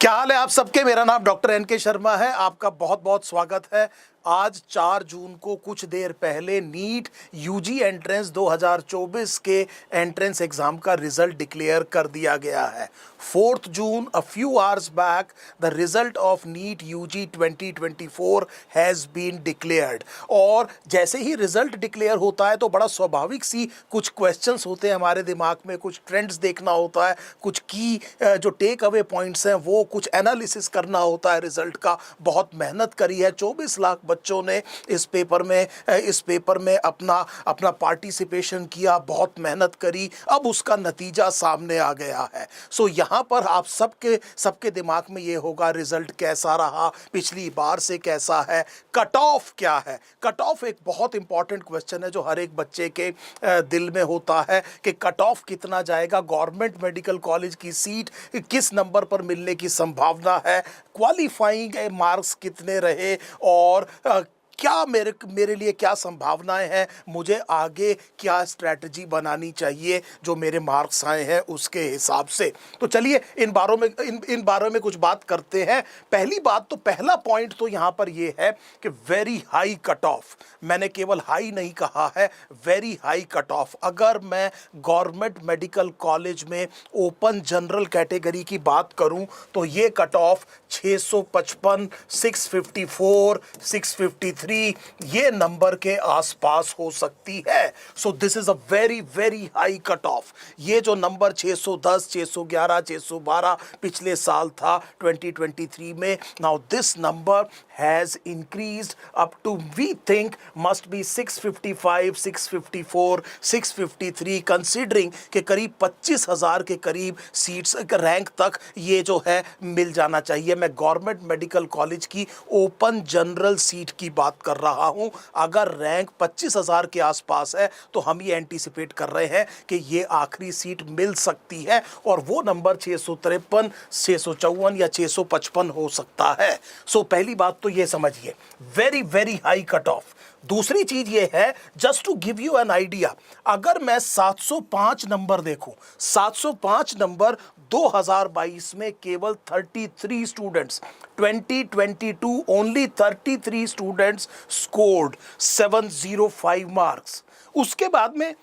क्या हाल है आप सबके। मेरा नाम डॉक्टर एन के शर्मा है। आपका बहुत बहुत स्वागत है। आज 4 जून को कुछ देर पहले नीट यूजी एंट्रेंस 2024 के एंट्रेंस एग्जाम का रिजल्ट डिक्लेयर कर दिया गया है। 4th June, a few hours back, the result of NEET UG 2024 has been declared। और जैसे ही रिजल्ट डिक्लेयर होता है तो बड़ा स्वाभाविक सी कुछ क्वेश्चंस होते हैं हमारे दिमाग में, कुछ ट्रेंड्स देखना होता है, कुछ की जो टेक अवे पॉइंट्स हैं वो कुछ एनालिसिस करना होता है रिजल्ट का। बहुत मेहनत करी है, 24 लाख बच्चों ने इस पेपर में अपना पार्टिसिपेशन किया, बहुत मेहनत करी, अब उसका नतीजा सामने आ गया है। सो यहाँ पर आप सबके दिमाग में ये होगा रिजल्ट कैसा रहा, पिछली बार से कैसा है, कट ऑफ क्या है। कट ऑफ एक बहुत इंपॉर्टेंट क्वेश्चन है जो हर एक बच्चे के दिल में होता है कि कट ऑफ कितना जाएगा, गवर्नमेंट मेडिकल कॉलेज की सीट किस नंबर पर मिलने की संभावना है, क्वालिफाइंग मार्क्स कितने रहे और क्या मेरे लिए क्या संभावनाएं हैं, मुझे आगे क्या स्ट्रैटेजी बनानी चाहिए जो मेरे मार्क्स आए हैं उसके हिसाब से। तो चलिए इन बारों में कुछ बात करते हैं। पहला पॉइंट तो यहाँ पर ये है कि वेरी हाई कट ऑफ। मैंने केवल हाई नहीं कहा है, वेरी हाई कट ऑफ। अगर मैं गवर्नमेंट मेडिकल कॉलेज में ओपन जनरल कैटेगरी की बात करूं तो ये कट ऑफ 655, 654, 653 ये नंबर के आसपास हो सकती है। सो this is a very very high cut of. ये जो नंबर 610, 611, 612 पिछले साल था 2023 में, now this number has increased up to, we think, must be 655, 654, 653, considering कि करीब 25,000 के करीब सीट्स रैंक तक ये जो है मिल जाना चाहिए। मैं गवर्नमेंट मेडिकल कॉलेज की ओपन जनरल सीट की बात कर रहा हूं। अगर रैंक 25,000 के आसपास है तो हम ये एंटीसिपेट कर रहे हैं कि ये आखिरी सीट मिल सकती है और वो नंबर 653, 654 या 655 हो सकता है। सो पहली बात तो ये समझिए, very very high cut off. दूसरी चीज ये है, just to give you an idea, अगर मैं 705 नंबर देखूं, 705 नंबर 2022 में केवल 33 students, 2022 only 33 students scored 705 marks. उसके बाद में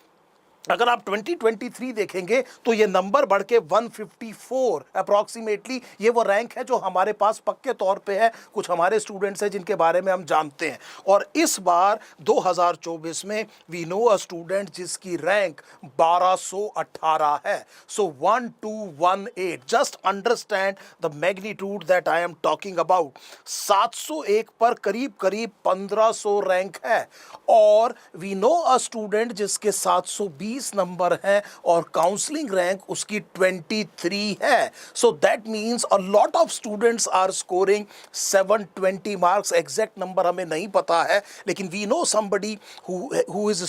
अगर आप 2023 देखेंगे तो ये नंबर बढ़ के 154 अप्रॉक्सीमेटली, ये वो रैंक है जो हमारे पास पक्के तौर पे है। कुछ हमारे स्टूडेंट्स हैं जिनके बारे में हम जानते हैं। और इस बार 2024 में वी नो अ स्टूडेंट जिसकी रैंक 1218 है। सो 1218, just understand the magnitude that I am talking about. 701 पर करीब करीब 1500 रैंक है। और वी नो अ स्टूडेंट जिसके 720 नंबर है और काउंसलिंग रैंक उसकी 23 है। So that means a lot of students are scoring 720 marks. Exact number हमें नहीं पता है, लेकिन we know somebody who is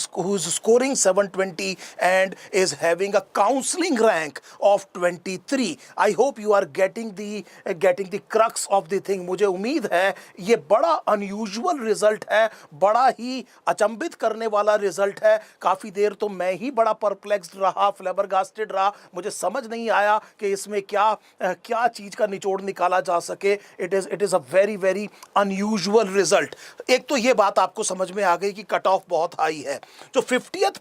scoring 720 and is having a counseling rank of 23. I hope you are getting the crux of the thing। मुझे उम्मीद है ये बड़ा अनयूजुअल रिजल्ट है, बड़ा ही अचंभित करने वाला रिजल्ट है। काफी देर तो मैं ही बड़ा परप्लेक्स्ड रहा, फ्लैबरगास्टेड रहा। मुझे समझ नहीं आया कि इसमें क्या चीज का निचोड़ निकाला जा सके। It is a very very unusual result. एक तो ये बात आपको समझ में आ गई कि कट ऑफ बहुत हाई है। जो 50th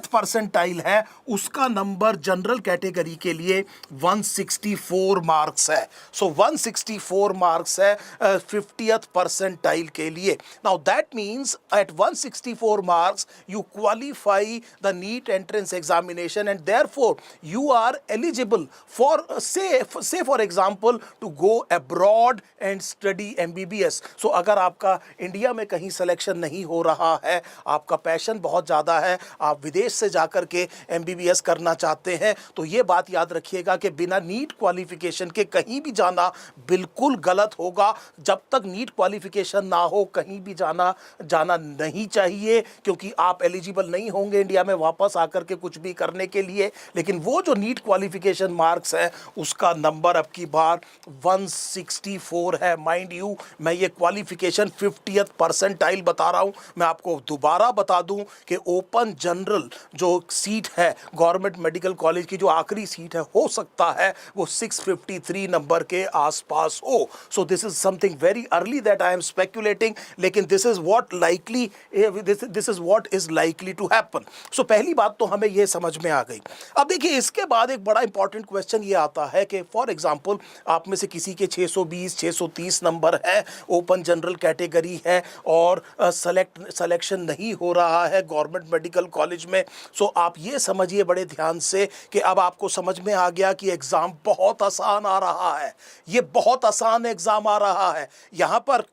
परसेंटाइल है उसका नंबर जनरल कैटेगरी के लिए 164 मार्क्स है। सो 164 मार्क्स है 50th परसेंटाइल के लिए। Now that means at 164 marks you qualify the NEET entrance examination and therefore you are eligible for say for example to go abroad and study MBBS। so अगर आपका India में कहीं selection नहीं हो रहा है, आपका पैशन बहुत ज़्यादा है, आप विदेश से जाकर के MBBS करना चाहते हैं, तो ये बात याद रखिएगा कि बिना नीट क्वालिफिकेशन के कहीं भी जाना बिल्कुल गलत होगा। जब तक नीट क्वालिफिकेशन ना हो कहीं भी जाना नहीं चाहिए, क्योंकि आप एलिजिबल नहीं होंगे इंडिया में वापस आकर के कुछ भी करने के लिए, लेकिन वो जो नीट क्वालिफिकेशन मार्क्स है उसका नंबर अब की बार 164 है। माइंड यू, मैं ये क्वालिफिकेशन 50th परसेंटाइल बता रहा हूँ। मैं आपको दोबारा बता दूं कि ओपन जनरल जो सीट है गवर्नमेंट मेडिकल कॉलेज की, जो आखिरी सीट है, हो सकता है वो 653 नंबर के आसपास हो। So this is something very early that I am speculating, लेकिन this is what likely this is what is likely to happen. So पहली बात तो हमें ये समझ में आ गई। अब देखिए, इसके बाद एक बड़ा इंपॉर्टेंट क्वेश्चन ये आता है कि फॉर एग्जांपल आप में से किसी के 620 630 नंबर है, ओपन जनरल कैटेगरी है और सिलेक्शन नहीं हो रहा है गवर्नमेंट मेडिकल कॉलेज में। सो आप ये समझिए बड़े ध्यान से कि अब आपको समझ में आ गया कि एग्जाम बहुत आसान आ रहा है। ये बहुत आसान एग्जाम आ रहा है। यहां पर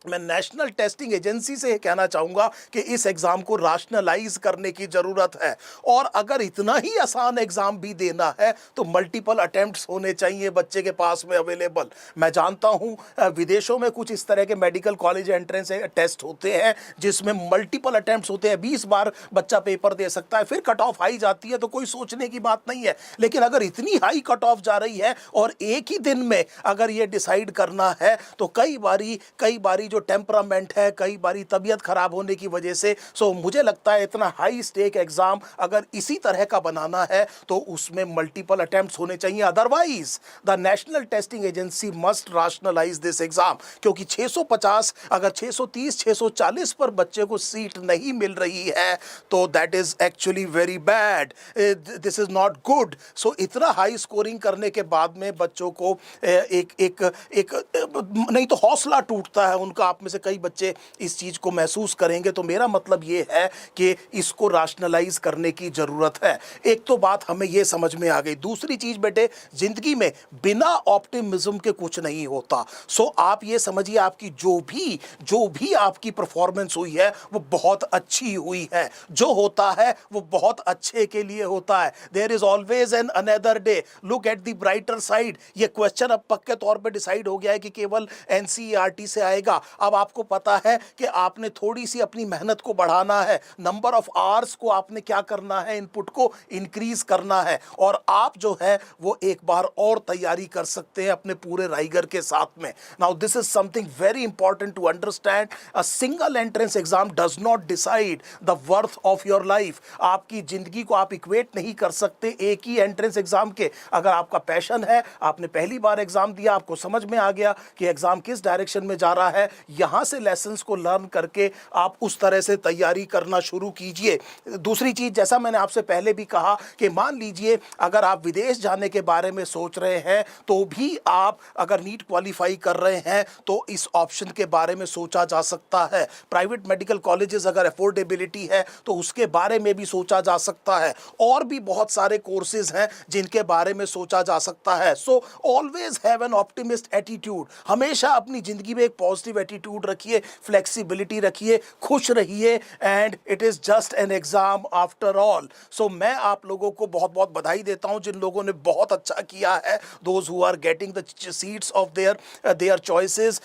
मैं नेशनल टेस्टिंग एजेंसी से कहना चाहूँगा कि इस एग्ज़ाम को राशनलाइज करने की ज़रूरत है, और अगर इतना ही आसान एग्ज़ाम भी देना है तो मल्टीपल अटेम्प्ट्स होने चाहिए बच्चे के पास में अवेलेबल। मैं जानता हूँ विदेशों में कुछ इस तरह के मेडिकल कॉलेज एंट्रेंस टेस्ट होते हैं जिसमें मल्टीपल अटेम्प्ट्स होते हैं, 20 बार बच्चा पेपर दे सकता है, फिर कट ऑफ हाई जाती है तो कोई सोचने की बात नहीं है। लेकिन अगर इतनी हाई कट ऑफ जा रही है और एक ही दिन में अगर ये डिसाइड करना है तो कई बारी जो टेम्परामेंट है, कई बारी तबीयत खराब होने की वजह से, सो मुझे लगता है इतना हाई स्टेक एग्जाम अगर इसी तरह का बनाना है तो उसमें मल्टीपल अटेम्प्ट्स होने चाहिए। Otherwise the national testing agency must राशनलाइज this exam, क्योंकि 650 अगर 630 640 पर बच्चे को सीट नहीं मिल रही है तो that is actually very bad, this is not good. So इतना हाई स्कोरिंग करने के बाद में बच्चों को एक नहीं तो हौसला टूटता है उनका। आप में से कई बच्चे इस चीज को महसूस करेंगे। तो मेरा मतलब ये है कि इसको राशनलाइज करने की जरूरत है। एक तो बात हमें ये समझ में आ गई। दूसरी चीज बेटे, जिंदगी में बिना ऑप्टिमिज्म के कुछ नहीं होता। सो आप ये समझिए आपकी जो भी आपकी परफॉर्मेंस हुई है वो बहुत अच्छी हुई है। जो होता है वो बहुत अच्छे के लिए होता है। There is always an another day, look at the brighter side. ये क्वेश्चन अब पक्के तौर पे डिसाइड हो गया है कि केवल एनसीईआरटी से आएगा। अब आपको पता है कि आपने थोड़ी सी अपनी मेहनत को बढ़ाना है, नंबर ऑफ आवर्स को आपने क्या करना है, इनपुट को इंक्रीज करना है, और आप जो है वो एक बार और तैयारी कर सकते हैं अपने पूरे राइगर के साथ में। Now this is something very important to understand. A single entrance exam does not decide the worth of your life. आपकी जिंदगी को आप इक्वेट नहीं कर सकते एक ही एंट्रेंस एग्जाम के। अगर आपका पैशन है, आपने पहली बार एग्जाम दिया, आपको समझ में आ गया कि एग्जाम किस डायरेक्शन में जा रहा है, यहां से लेसन्स को लर्न करके आप उस तरह से तैयारी करना शुरू कीजिए। दूसरी चीज, जैसा मैंने आपसे पहले भी कहा कि मान लीजिए अगर आप विदेश जाने के बारे में सोच रहे हैं तो भी आप अगर नीट क्वालिफाई कर रहे हैं तो इस ऑप्शन के बारे में सोचा जा सकता है। प्राइवेट मेडिकल कॉलेजेस अगर अफोर्डेबिलिटी है तो उसके बारे में भी सोचा जा सकता है। और भी बहुत सारे कोर्सेज हैं जिनके बारे में सोचा जा सकता है। So always have an optimist attitude. हमेशा अपनी जिंदगी में एक पॉजिटिव एटीट्यूड रखिए, फ्लेक्सिबिलिटी रखिए, खुश रहिए, and it is just an exam after all. So मैं आप लोगों को बहुत बहुत बधाई देता हूं जिन लोगों ने बहुत अच्छा किया है। Those who are getting the seats of their choices,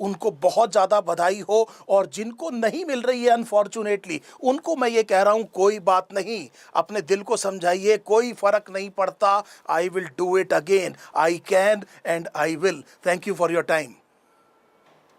उनको बहुत ज़्यादा बधाई हो। और जिनको नहीं मिल रही है अनफॉर्चुनेटली, उनको मैं ये कह रहा हूं कोई बात नहीं, अपने दिल को समझाइए, कोई फर्क नहीं पड़ता। I will do it again, I can and I will. Thank you for your time.